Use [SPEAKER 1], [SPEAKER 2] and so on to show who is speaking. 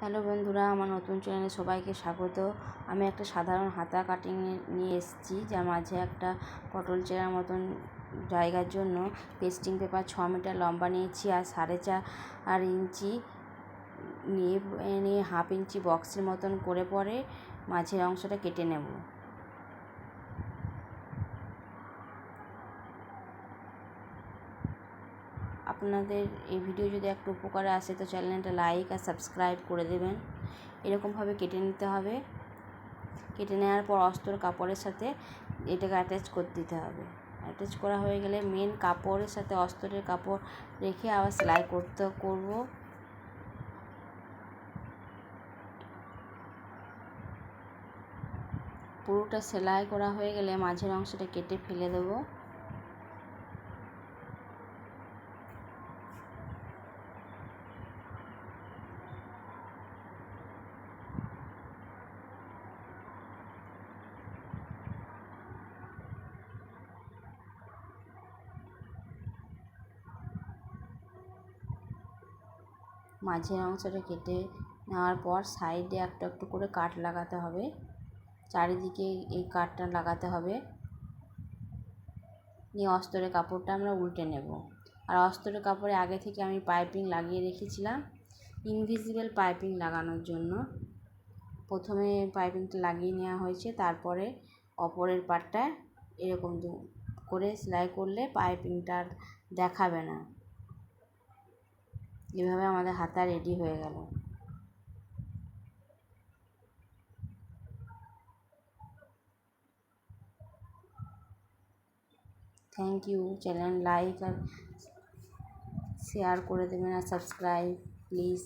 [SPEAKER 1] Hello বন্ধুরা, আমার নতুন চ্যানেলে সবাইকে স্বাগত। আমি একটা সাধারণ হাতা কাটিং নিয়ে এসেছি, যার মাঝে একটা পটল চেরার মতন জায়গার জন্য পেস্টিং পেপার 6 মিটার লম্বা নিয়েছি আর 4.5 ইঞ্চি নিয়ে 1/2 ইঞ্চি বক্সের মতন করে পরে মাঝের অংশটা কেটে নেব। আপনাদের এই ভিডিও যদি একটু উপকারে আসে তো চ্যানেলটা লাইক আর সাবস্ক্রাইব করে দেবেন। এরকমভাবে কেটে নিতে হবে। কেটে নেওয়ার পর অস্ত্র কাপড়ের সাথে এটাকে অ্যাটাচ করে দিতে হবে। অ্যাটাচ করা হয়ে গেলে মেন কাপড়ের সাথে অস্ত্রের কাপড় রেখে আবার সেলাই করব। পুরোটা সেলাই করা হয়ে গেলে মাঝের অংশটা কেটে ফেলে দেবো। মাঝের অংশটা কেটে নেওয়ার পর সাইডে একটু একটু করে কাট লাগাতে হবে। চারিদিকে এই কাটটা লাগাতে হবে। নিয়ে অস্তরের কাপড়টা আমরা উল্টে নেব। আর অস্তরের কাপড়ে আগে থেকে আমি পাইপিং লাগিয়ে রেখেছিলাম, ইনভিজিবল পাইপিং লাগানোর জন্য। প্রথমে পাইপিংটা লাগিয়ে নেওয়া হয়েছে, তারপরে অপরের পাটটা এরকম করে সেলাই করলে পাইপিংটা দেখাবে না। এভাবে আমাদের হাতা রেডি হয়ে গেল। Thank you. চ্যানেল লাইক আর শেয়ার করে দেবেন আর সাবস্ক্রাইব প্লিজ।